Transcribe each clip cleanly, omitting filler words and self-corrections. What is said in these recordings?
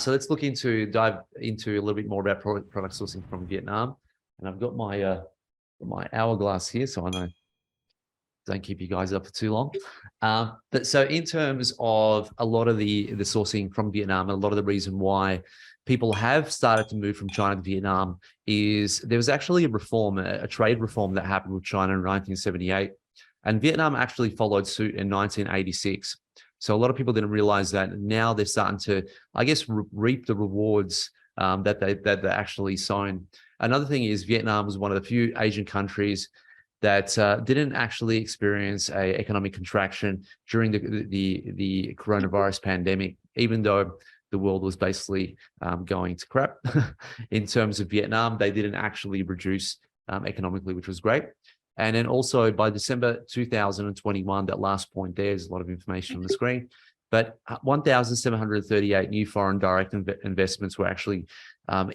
So let's dive into a little bit more about product sourcing from Vietnam. And I've got my hourglass here, so I know don't keep you guys up for too long. But so in terms of a lot of the sourcing from Vietnam, and a lot of the reason why people have started to move from China to Vietnam is there was actually a trade reform that happened with China in 1978. And Vietnam actually followed suit in 1986. So a lot of people didn't realize that now they're starting to, I guess, reap the rewards that they actually sown. Another thing is Vietnam was one of the few Asian countries that didn't actually experience a economic contraction during the coronavirus pandemic, even though the world was basically going to crap. In terms of Vietnam, they didn't actually reduce economically, which was great. And then also by December 2021, that last point, there's a lot of information on the screen, but 1,738 new foreign direct investments were actually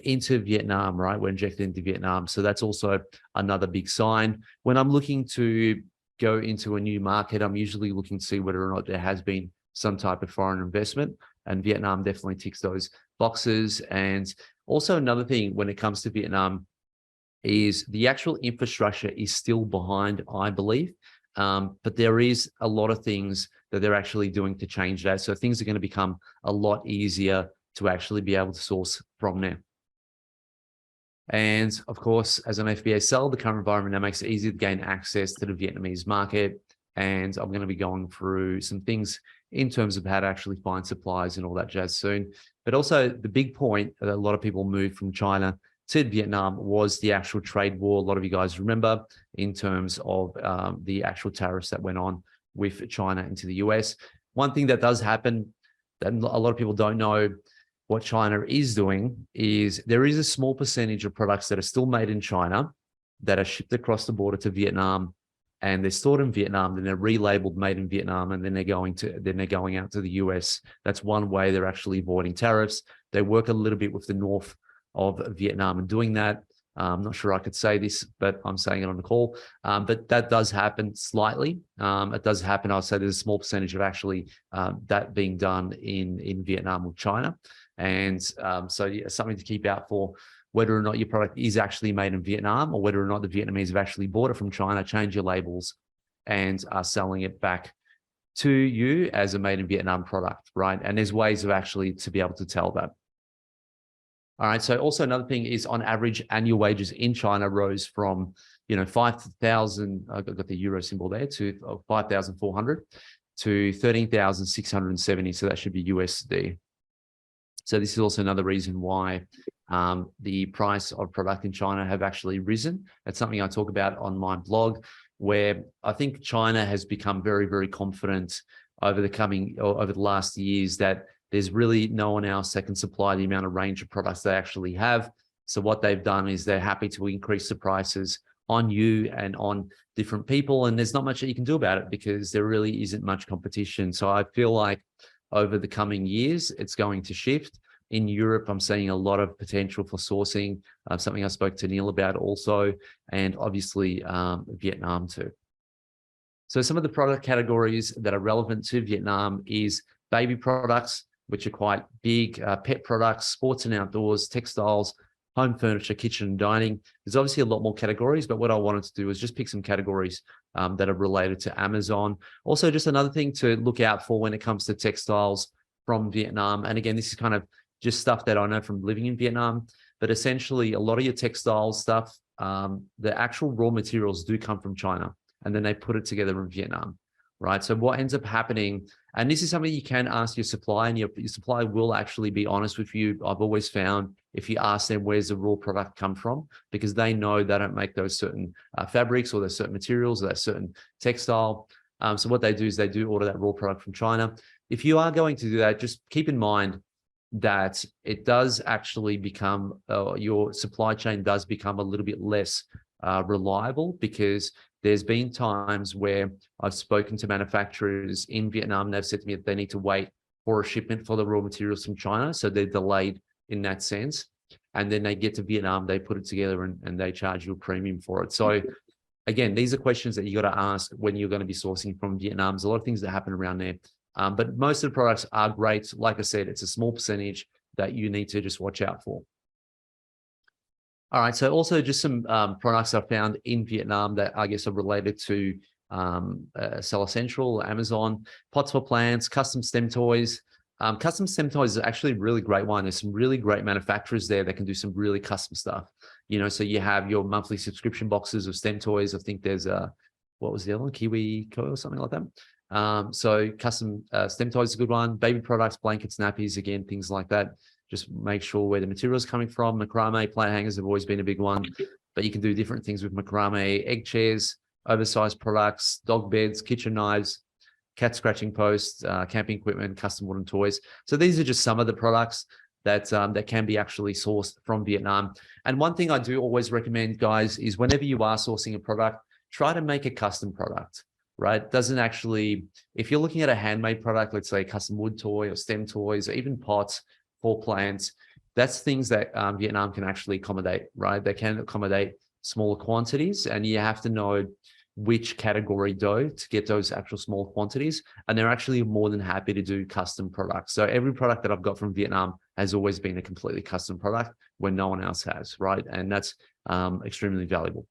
into Vietnam, right? Were injected into Vietnam. So that's also another big sign. When I'm looking to go into a new market, I'm usually looking to see whether or not there has been some type of foreign investment, and Vietnam definitely ticks those boxes. And also another thing when it comes to Vietnam is the actual infrastructure is still behind, I believe. But there is a lot of things that they're actually doing to change that. So things are going to become a lot easier to actually be able to source from there. And of course, as an FBA seller, the current environment now makes it easy to gain access to the Vietnamese market. And I'm going to be going through some things in terms of how to actually find supplies and all that jazz soon. But also the big point that a lot of people moved from China to Vietnam was the actual trade war. A lot of you guys remember in terms of the actual tariffs that went on with China into the US. One thing that does happen that a lot of people don't know what China is doing is there is a small percentage of products that are still made in China that are shipped across the border to Vietnam, and they're stored in Vietnam, then they're relabeled made in Vietnam, and then they're going out to the US. That's one way they're actually avoiding tariffs. They work a little bit with the north of Vietnam and doing that. I'm not sure I could say this, but I'm saying it on the call. But that does happen slightly. It does happen. I'll say there's a small percentage of actually that being done in Vietnam with China. And so yeah, something to keep out for whether or not your product is actually made in Vietnam or whether or not the Vietnamese have actually bought it from China, change your labels and are selling it back to you as a made in Vietnam product, right? And there's ways of actually to be able to tell that. All right. So also another thing is on average annual wages in China rose from, 5,000, I've got the euro symbol there, to 5,400 to 13,670. So that should be USD. So this is also another reason why the price of product in China have actually risen. That's something I talk about on my blog, where I think China has become very, very confident over the last years that there's really no one else that can supply the amount of range of products they actually have. So what they've done is they're happy to increase the prices on you and on different people. And there's not much that you can do about it because there really isn't much competition. So I feel like over the coming years, it's going to shift. In Europe, I'm seeing a lot of potential for sourcing, something I spoke to Neil about also, and obviously Vietnam too. So some of the product categories that are relevant to Vietnam is baby products, which are quite big, pet products, sports and outdoors, textiles, home furniture, kitchen and dining. There's obviously a lot more categories, but what I wanted to do is just pick some categories that are related to Amazon. Also, just another thing to look out for when it comes to textiles from Vietnam. And again, this is kind of just stuff that I know from living in Vietnam, but essentially a lot of your textile stuff, the actual raw materials do come from China, and then they put it together in Vietnam. Right. So what ends up happening, and this is something you can ask your supplier, and your supplier will actually be honest with you. I've always found if you ask them, where's the raw product come from, because they know they don't make those certain fabrics or those certain materials or that certain textile. So what they do is they do order that raw product from China. If you are going to do that, just keep in mind that it does actually become, your supply chain does become a little bit less reliable, because there's been times where I've spoken to manufacturers in Vietnam, and they've said to me that they need to wait for a shipment for the raw materials from China. So they're delayed in that sense. And then they get to Vietnam, they put it together and they charge you a premium for it. So again, these are questions that you got to ask when you're going to be sourcing from Vietnam. There's a lot of things that happen around there. But most of the products are great. Like I said, it's a small percentage that you need to just watch out for. All right, so also just some products I found in Vietnam that I guess are related to Seller Central, Amazon, pots for plants, custom stem toys. Custom stem toys is actually a really great one. There's some really great manufacturers there that can do some really custom stuff. You know, so you have your monthly subscription boxes of stem toys. I think there's what was the other one? Kiwi Co or something like that. So custom stem toys is a good one. Baby products, blankets, nappies, again, things like that. Just make sure where the material is coming from. Macrame plant hangers have always been a big one, but you can do different things with macrame, egg chairs, oversized products, dog beds, kitchen knives, cat scratching posts, camping equipment, custom wooden toys. So these are just some of the products that that can be actually sourced from Vietnam. And one thing I do always recommend, guys, is whenever you are sourcing a product, try to make a custom product, right? Doesn't actually, if you're looking at a handmade product, let's say a custom wood toy or stem toys, or even pots for plants, that's things that Vietnam can actually accommodate, right? They can accommodate smaller quantities, and you have to know which category dough to get those actual small quantities. And they're actually more than happy to do custom products. So every product that I've got from Vietnam has always been a completely custom product when no one else has, right? And that's extremely valuable.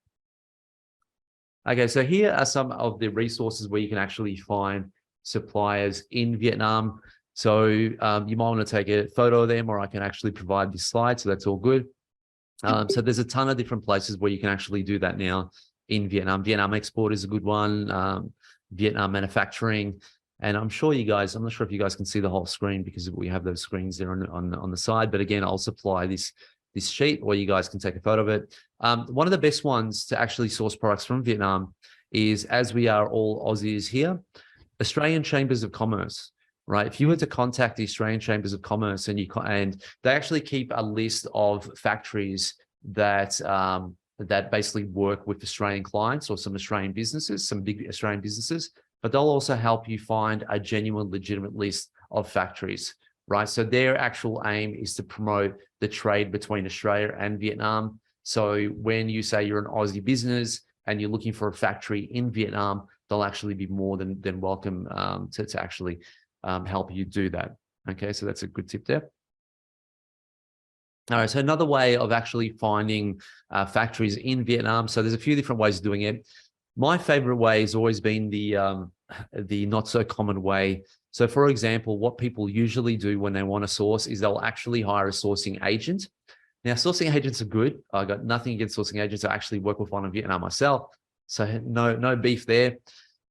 Okay, so here are some of the resources where you can actually find suppliers in Vietnam. So you might want to take a photo of them, or I can actually provide this slide. So that's all good. So there's a ton of different places where you can actually do that now in Vietnam. Vietnam Export is a good one. Vietnam Manufacturing. And I'm sure you guys, I'm not sure if you guys can see the whole screen because we have those screens there on the side. But again, I'll supply this sheet, or you guys can take a photo of it. One of the best ones to actually source products from Vietnam is, as we are all Aussies here, Australian Chambers of Commerce, right? If you were to contact the Australian Chambers of Commerce, and they actually keep a list of factories that that basically work with Australian clients or some Australian businesses, some big Australian businesses, but they'll also help you find a genuine, legitimate list of factories, right? So their actual aim is to promote the trade between Australia and Vietnam. So when you say you're an Aussie business and you're looking for a factory in Vietnam, they'll actually be more than welcome to actually help you do that. Okay, so that's a good tip there. All right, so another way of actually finding factories in Vietnam. So there's a few different ways of doing it. My favorite way has always been the not so common way. So for example, what people usually do when they want to source is they'll actually hire a sourcing agent. Now, sourcing agents are good. I got nothing against sourcing agents. I actually work with one in Vietnam myself, so no beef there.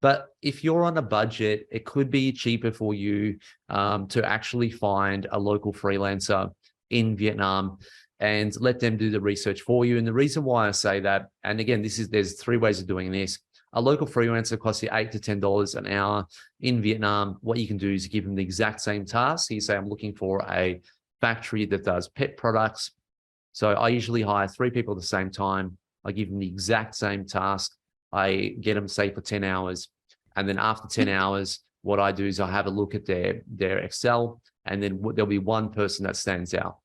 But if you're on a budget, it could be cheaper for you to actually find a local freelancer in Vietnam and let them do the research for you. And the reason why I say that, and again, there's three ways of doing this. A local freelancer costs you $8 to $10 an hour. In Vietnam, what you can do is give them the exact same task. So you say, I'm looking for a factory that does pet products. So I usually hire 3 people at the same time. I give them the exact same task. I get them, say, for 10 hours. And then after 10 hours, what I do is I have a look at their Excel, and then there'll be one person that stands out,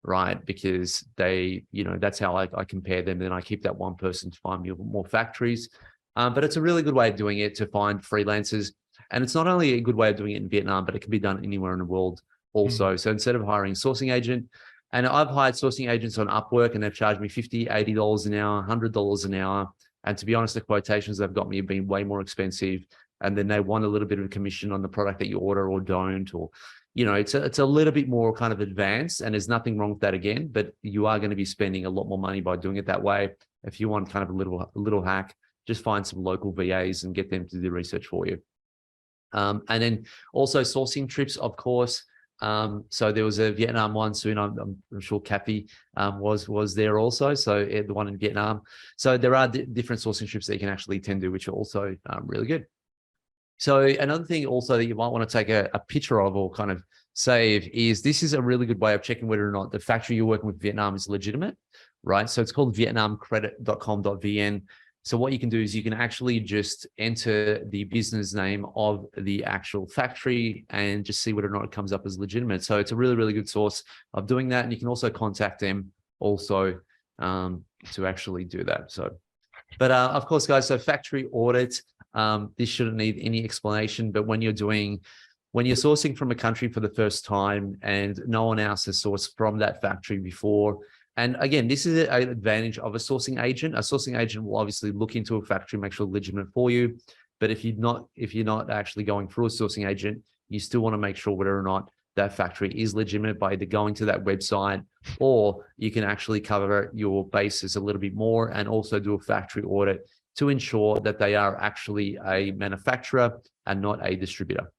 right? Because they, that's how I compare them. Then I keep that one person to find me more factories. But it's a really good way of doing it to find freelancers. And it's not only a good way of doing it in Vietnam, but it can be done anywhere in the world also. So instead of hiring a sourcing agent, and I've hired sourcing agents on Upwork, and they've charged me $50, $80 an hour, $100 an hour. And to be honest, the quotations they've got me have been way more expensive. And then they want a little bit of a commission on the product that you order or don't, or, it's a little bit more kind of advanced, and there's nothing wrong with that again, but you are going to be spending a lot more money by doing it that way. If you want kind of a little hack, just find some local VAs and get them to do research for you. And then also sourcing trips, of course. So there was a Vietnam one soon. I'm sure Kathy was there also. So the one in Vietnam. So there are different sourcing trips that you can actually attend to, which are also really good. So another thing also that you might want to take a picture of or kind of save is, this is a really good way of checking whether or not the factory you're working with Vietnam is legitimate, right? So it's called vietnamcredit.com.vn. So what you can do is you can actually just enter the business name of the actual factory and just see whether or not it comes up as legitimate. So it's a really, really good source of doing that. And you can also contact them also to actually do that. So, but of course, guys, so factory audit, this shouldn't need any explanation, but when you're doing When you're sourcing from a country for the first time and no one else has sourced from that factory before, and again, this is an advantage of a sourcing agent. A sourcing agent will obviously look into a factory, make sure it's legitimate for you. But if you're not actually going through a sourcing agent, you still want to make sure whether or not that factory is legitimate by either going to that website, or you can actually cover your bases a little bit more and also do a factory audit to ensure that they are actually a manufacturer and not a distributor.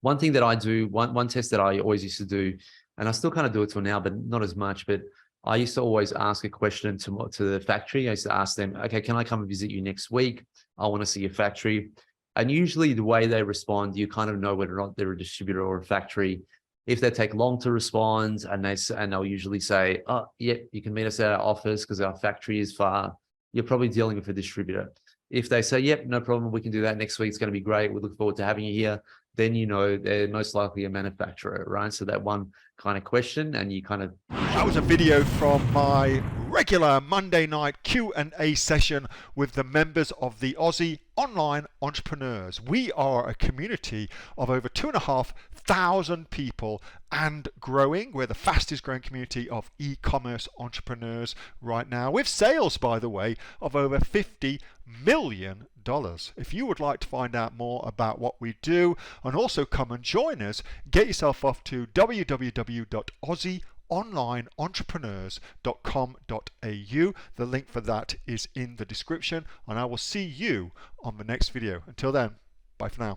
One thing that I do, one test that I always used to do, and I still kind of do it till now, but not as much, but I used to always ask a question to the factory. I used to ask them, okay, can I come and visit you next week? I want to see your factory. And usually the way they respond, you kind of know whether or not they're a distributor or a factory. If they take long to respond and they'll usually say, oh, yeah, you can meet us at our office because our factory is far, you're probably dealing with a distributor. If they say, yep, no problem, we can do that next week, it's going to be great, we look forward to having you here, then you know they're most likely a manufacturer, right? So that one kind of question, and you kind of... That was a video from my regular Monday night Q&A session with the members of the Aussie Online Entrepreneurs. We are a community of over 2,500 people and growing. We're the fastest growing community of e-commerce entrepreneurs right now, with sales, by the way, of over $50 million. If you would like to find out more about what we do and also come and join us, get yourself off to www.aussieonlineentrepreneurs.com.au. The link for that is in the description, and I will see you on the next video. Until then, bye for now.